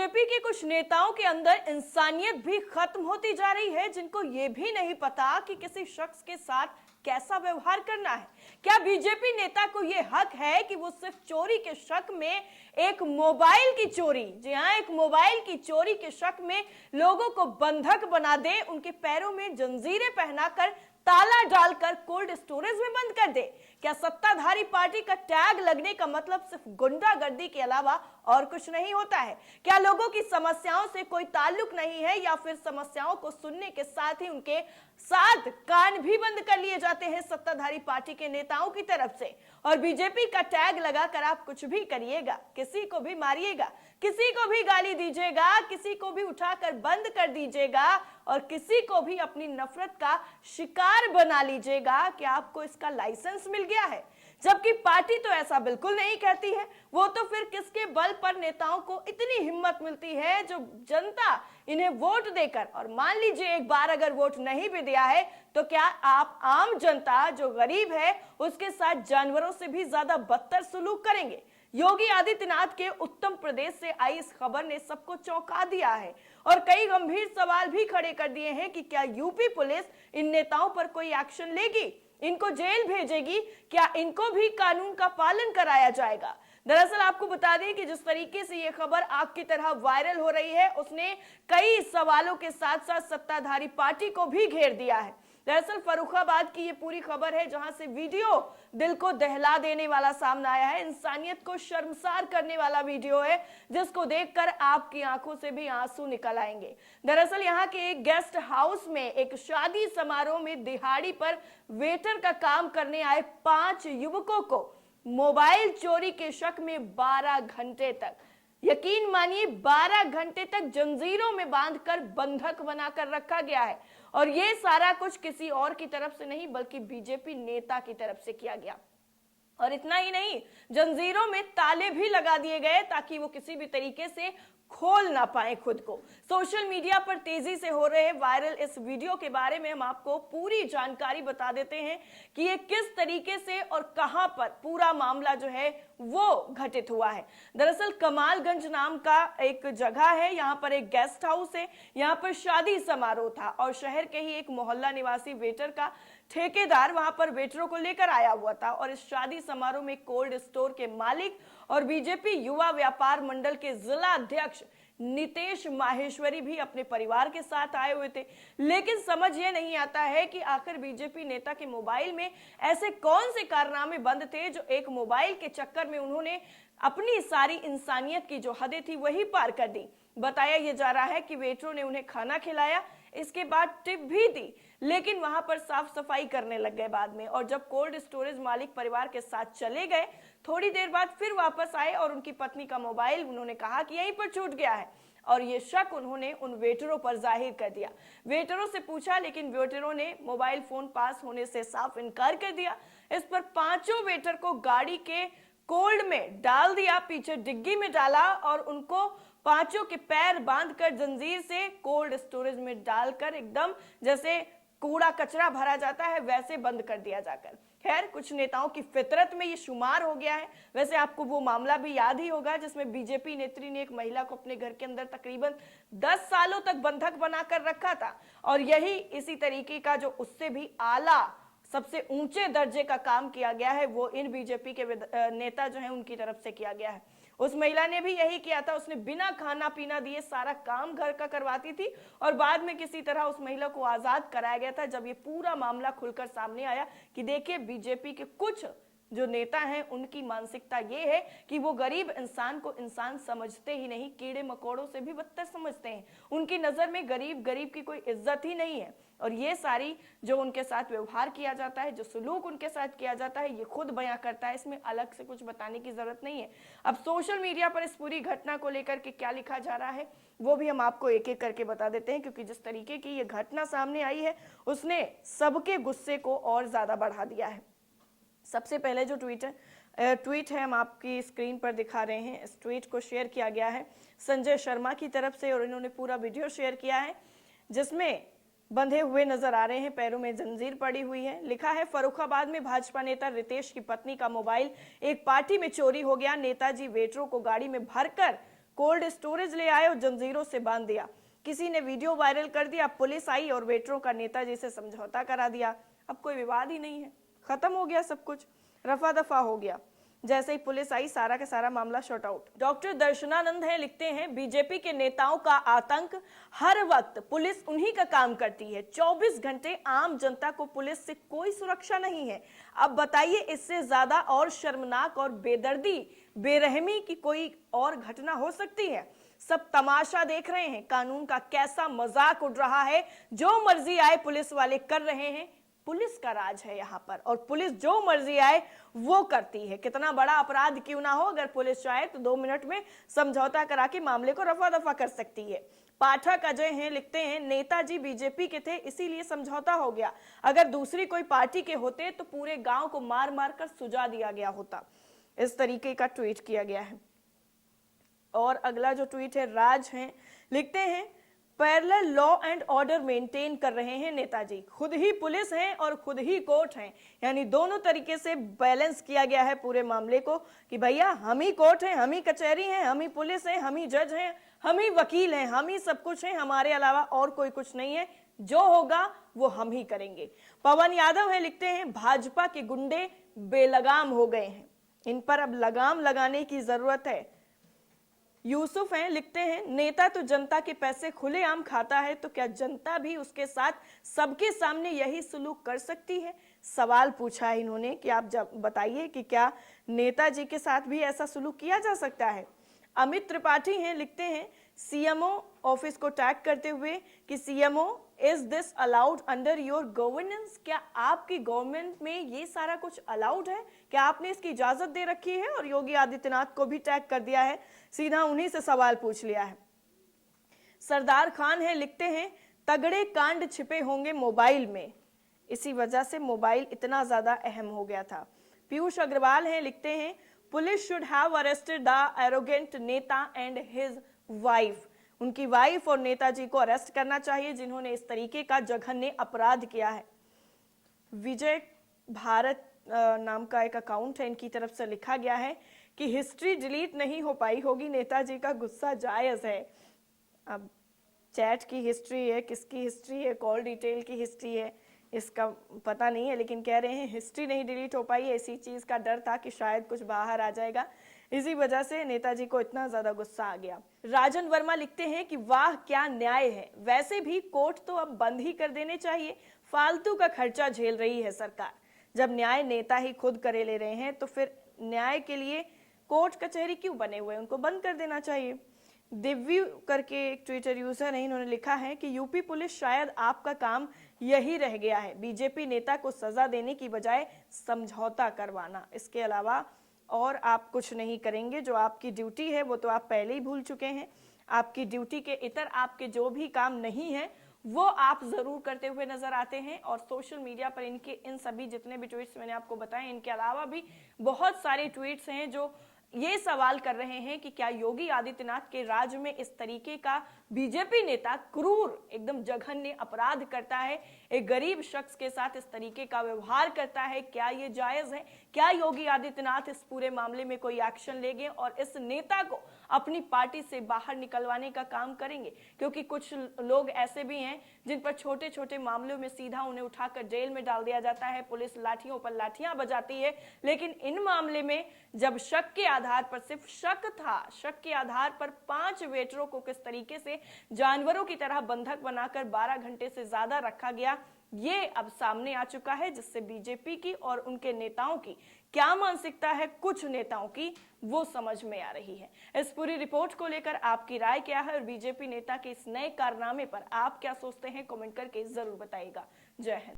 BJP के कुछ नेताओं के अंदर इंसानियत भी खत्म होती जा रही है, जिनको ये भी नहीं पता कि किसी शख्स के साथ कैसा व्यवहार करना है। क्या बीजेपी नेता को ये हक है कि वो सिर्फ चोरी के शक में, एक मोबाइल की चोरी, जी हाँ, एक मोबाइल की चोरी के शक में लोगों को बंधक बना दे, उनके पैरों में जंजीरें पहनाकर ताला डालकर कोल्ड स्टोरेज में बंद कर दे? क्या सत्ताधारी पार्टी का टैग लगने का मतलब सिर्फ गुंडागर्दी के अलावा और कुछ नहीं होता है? क्या लोगों की समस्याओं से कोई ताल्लुक नहीं है, या फिर समस्याओं को सुनने के साथ ही उनके साथ कान भी बंद कर लिए जाते हैं सत्ताधारी पार्टी के नेताओं की तरफ से? और बीजेपी का टैग लगाकर आप कुछ भी करिएगा, किसी को भी मारिएगा, किसी को भी गाली दीजिएगा, किसी को भी उठाकर बंद कर दीजिएगा और किसी को भी अपनी नफरत का शिकार बना लीजिएगा, कि आपको इसका लाइसेंस मिल गया है। जबकि पार्टी तो ऐसा बिल्कुल नहीं कहती है। वो तो फिर किसके बल पर नेताओं को इतनी हिम्मत मिलती है, जो जनता इन्हें वोट देकर, और मान लीजिए एक बार अगर वोट नहीं भी दिया है, तो क्या आप आम जनता जो गरीब है उसके साथ जानवरों से भी ज्यादा बदतर सुलूक करेंगे? योगी आदित्यनाथ के उत्तर प्रदेश से आई इस खबर ने सबको चौंका दिया है और कई गंभीर सवाल भी खड़े कर दिए हैं कि क्या यूपी पुलिस इन नेताओं पर कोई एक्शन लेगी, इनको जेल भेजेगी, क्या इनको भी कानून का पालन कराया जाएगा? दरअसल आपको बता दें कि जिस तरीके से ये खबर आग की तरह वायरल हो रही है, उसने कई सवालों के साथ साथ सत्ताधारी पार्टी को भी घेर दिया है। दरअसल फर्रुखाबाद की ये पूरी खबर है, जहां से वीडियो दिल को दहला देने वाला सामने आया है, इंसानियत को शर्मसार करने वाला वीडियो है, जिसको देखकर आपकी आंखों से भी आंसू निकल आएंगे। दरअसल यहाँ के एक गेस्ट हाउस में एक शादी समारोह में दिहाड़ी पर वेटर का काम करने आए 5 युवकों को मोबाइल चोरी के शक में 12 घंटे तक, यकीन मानिए 12 घंटे तक जंजीरों में बांधकर बंधक बनाकर रखा गया है। और ये सारा कुछ किसी और की तरफ से नहीं, बल्कि बीजेपी नेता की तरफ से किया गया। और इतना ही नहीं, जंजीरों में ताले भी लगा दिए गए ताकि वो किसी भी तरीके से खोल ना पाए खुद को। सोशल मीडिया पर तेजी से हो रहे वायरल इस वीडियो के बारे में हम आपको पूरी जानकारी बता देते हैं कि ये किस तरीके से और कहां पर पूरा मामला जो है वो घटित हुआ है। दरअसल कमालगंज नाम का एक जगह है, यहाँ पर एक गेस्ट हाउस है, यहाँ पर शादी समारोह था और शहर के ही एक मोहल्ला निवासी वेटर का ठेकेदार वहां पर वेटरों को लेकर आया हुआ था। और इस शादी समारोह में कोल्ड स्टोर के मालिक और बीजेपी युवा व्यापार मंडल के जिला अध्यक्ष नितेश माहेश्वरी भी अपने परिवार के साथ आए हुए थे। लेकिन समझ ये नहीं आता है कि आखिर बीजेपी नेता के मोबाइल में ऐसे कौन से कारनामे बंद थे, जो एक मोबाइल के चक्कर में उन्होंने अपनी सारी इंसानियत की जो हदें थी वही पार कर दी। बताया ये जा रहा है कि वेटरों ने उन्हें खाना खिलाया, इसके बाद टिप भी दी, लेकिन वहां पर साफ सफाई करने लग गए बाद में। और जब कोल्ड स्टोरेज मालिक परिवार के साथ चले गए, थोड़ी देर बाद फिर वापस आए और उनकी पत्नी का मोबाइल उन्होंने कहा कि यहीं पर छूट गया है। और ये शक उन्होंने उन वेटरों पर जाहिर कर दिया। वेटरों से पूछा, लेकिन वेटरों ने मोबाइल फोन पास होने से साफ इनकार कर दिया। इस पर 5 वेटर को गाड़ी के कोल्ड में डाल दिया, पीछे डिग्गी में डाला और उनको 5 के पैर बांधकर जंजीर से कोल्ड स्टोरेज में डालकर एकदम जैसे कूड़ा कचरा भरा जाता है वैसे बंद कर दिया जाकर। खैर, कुछ नेताओं की फितरत में ये शुमार हो गया है। वैसे आपको वो मामला भी याद ही होगा जिसमें बीजेपी नेत्री ने एक महिला को अपने घर के अंदर तकरीबन 10 सालों तक बंधक बनाकर रखा था। और यही इसी तरीके का जो उससे भी आला, सबसे ऊंचे दर्जे का काम किया गया है, वो इन बीजेपी के नेता जो है उनकी तरफ से किया गया है। उस महिला ने भी यही किया था, उसने बिना खाना पीना दिए सारा काम घर का करवाती थी और बाद में किसी तरह उस महिला को आजाद कराया गया था, जब ये पूरा मामला खुलकर सामने आया कि देखिए बीजेपी के कुछ जो नेता हैं उनकी मानसिकता ये है कि वो गरीब इंसान को इंसान समझते ही नहीं, कीड़े मकोड़ों से भी बदतर समझते हैं। उनकी नजर में गरीब की कोई इज्जत ही नहीं है। और ये सारी जो उनके साथ व्यवहार किया जाता है, जो सलूक उनके साथ किया जाता है, ये खुद बयां करता है, इसमें अलग से कुछ बताने की जरूरत नहीं है। अब सोशल मीडिया पर इस पूरी घटना को लेकर के क्या लिखा जा रहा है वो भी हम आपको एक एक करके बता देते हैं, क्योंकि जिस तरीके की ये घटना सामने आई है उसने सबके गुस्से को और ज्यादा बढ़ा दिया है। सबसे पहले जो ट्वीट है हम आपकी स्क्रीन पर दिखा रहे हैं। इस ट्वीट को शेयर किया गया है संजय शर्मा की तरफ से और इन्होंने पूरा वीडियो शेयर किया है जिसमें बंधे हुए नजर आ रहे हैं, पैरों में जंजीर पड़ी हुई है। लिखा है, फर्रुखाबाद में भाजपा नेता रितेश की पत्नी का मोबाइल एक पार्टी में चोरी हो गया। नेताजी वेटरों को गाड़ी में भरकर कोल्ड स्टोरेज ले आए और जंजीरों से बांध दिया। किसी ने वीडियो वायरल कर दिया, पुलिस आई और वेटरों का नेताजी से समझौता करा दिया। अब कोई विवाद ही नहीं है, खत्म हो गया सब कुछ, रफा दफा हो गया। जैसे ही पुलिस आई सारा का सारा मामला शॉर्ट आउट। डॉक्टर दर्शनानंद है, लिखते हैं बीजेपी के नेताओं का आतंक, हर वक्त पुलिस उन्हीं का काम करती है। 24 घंटे आम जनता को पुलिस से कोई सुरक्षा नहीं है। अब बताइए इससे ज्यादा और शर्मनाक और बेदर्दी बेरहमी की कोई और घटना हो सकती है? सब तमाशा देख रहे हैं, कानून का कैसा मजाक उड़ रहा है। जो मर्जी आए पुलिस वाले कर रहे हैं। पुलिस का राज है यहाँ पर और पुलिस जो मर्जी आए वो करती है। कितना बड़ा अपराध क्यों ना हो, अगर पुलिस चाहे तो 2 मिनट में समझौता करा के मामले को रफा दफा कर सकती है। पाठक अजय हैं, लिखते हैं नेताजी बीजेपी के थे इसीलिए समझौता हो गया। अगर दूसरी कोई पार्टी के होते तो पूरे गांव को मार मार कर सुझा दिया गया होता। इस तरीके का ट्वीट किया गया है। और अगला जो ट्वीट है, राज हैं, लिखते हैं parallel law and order maintain कर रहे हैं नेताजी। खुद ही पुलिस हैं और खुद ही कोर्ट हैं, यानी दोनों तरीके से बैलेंस किया गया है पूरे मामले को कि भैया हम ही कोर्ट हैं, हम ही कचहरी हैं, हम ही पुलिस हैं, हम ही जज हैं, हम ही वकील हैं, हम ही सब कुछ हैं, हमारे अलावा और कोई कुछ नहीं है। जो होगा वो हम ही करेंगे। पवन यादव है, लिखते हैं भाजपा के गुंडे बेलगाम हो गए हैं, इन पर अब लगाम लगाने की जरूरत है। यूसुफ हैं, लिखते हैं नेता तो जनता के पैसे खुलेआम खाता है, तो क्या जनता भी उसके साथ सबके सामने यही सलूक कर सकती है? सवाल पूछा है इन्होंने कि आप जब बताइए कि क्या नेताजी के साथ भी ऐसा सलूक किया जा सकता है। अमित त्रिपाठी हैं, लिखते हैं सीएमओ ऑफिस को टैग करते हुए कि CMO is this allowed under your governance? क्या आपकी गवर्नमेंट में ये सारा कुछ अलाउड है? क्या आपने इसकी इजाजत दे रखी है? और योगी आदित्यनाथ को भी टैग कर दिया है, सीधा उन्हीं से सवाल पूछ लिया है। सरदार खान है, लिखते हैं तगड़े कांड छिपे होंगे मोबाइल में, इसी वजह से मोबाइल इतना ज्यादा अहम हो गया था। पीयूष अग्रवाल हैं, लिखते हैं police should have arrested the arrogant नेता एंड हिज वाइफ। उनकी वाइफ और नेताजी को अरेस्ट करना चाहिए जिन्होंने इस तरीके का जघन्य अपराध किया है। विजय भारत नाम का एक अकाउंट है, इनकी तरफ से लिखा गया है कि हिस्ट्री डिलीट नहीं हो पाई होगी, नेताजी का गुस्सा जायज है। अब चैट की हिस्ट्री है, किसकी हिस्ट्री है, कॉल डिटेल की हिस्ट्री है, इसका पता नहीं है, लेकिन कह रहे हैं हिस्ट्री नहीं डिलीट हो पाई। ऐसी चीज का डर था कि शायद कुछ बाहर आ जाएगा, इसी वजह से नेताजी को इतना ज्यादा गुस्सा आ गया। राजन वर्मा लिखते हैं कि वाह क्या न्याय है, वैसे भी कोर्ट तो अब बंद ही कर देने चाहिए, फालतू का खर्चा झेल रही है सरकार। जब न्याय नेता ही खुद करे ले रहे हैं तो फिर न्याय के लिए कोर्ट कचहरी क्यों बने हुए, उनको बंद कर देना चाहिए। दिव्यू करके एक ट्विटर यूजर है, इन्होंने लिखा है कि यूपी पुलिस शायद आपका काम यही रह गया है, बीजेपी नेता को सजा देने की बजाय समझौता करवाना, इसके अलावा और आप कुछ नहीं करेंगे। जो आपकी ड्यूटी है वो तो आप पहले ही भूल चुके हैं। आपकी ड्यूटी के इतर आपके जो भी काम नहीं है वो आप जरूर करते हुए नजर आते हैं। और सोशल मीडिया पर इनके इन सभी जितने भी ट्वीट्स मैंने आपको बताए, इनके अलावा भी बहुत सारे ट्वीट्स हैं जो ये सवाल कर रहे हैं कि क्या योगी आदित्यनाथ के राज्य में इस तरीके का बीजेपी नेता क्रूर एकदम जघन्य अपराध करता है, एक गरीब शख्स के साथ इस तरीके का व्यवहार करता है, क्या ये जायज है? क्या योगी आदित्यनाथ इस पूरे मामले में कोई एक्शन लेंगे और इस नेता को अपनी पार्टी से बाहर निकलवाने का काम करेंगे? क्योंकि कुछ लोग ऐसे भी हैं जिन पर छोटे छोटे मामलों में सीधा उन्हें उठाकर जेल में डाल दिया जाता है, पुलिस लाठियों पर लाठियां बजाती है। लेकिन इन मामले में जब शक के आधार पर, सिर्फ शक था, शक के आधार पर 5 वेटरों को किस तरीके से जानवरों की तरह बंधक बनाकर 12 घंटे से ज्यादा रखा गया, ये अब सामने आ चुका है, जिससे बीजेपी की और उनके नेताओं की क्या मानसिकता है, कुछ नेताओं की, वो समझ में आ रही है। इस पूरी रिपोर्ट को लेकर आपकी राय क्या है और बीजेपी नेता के इस नए कारनामे पर आप क्या सोचते हैं, कमेंट करके जरूर बताइएगा। जय हिंद।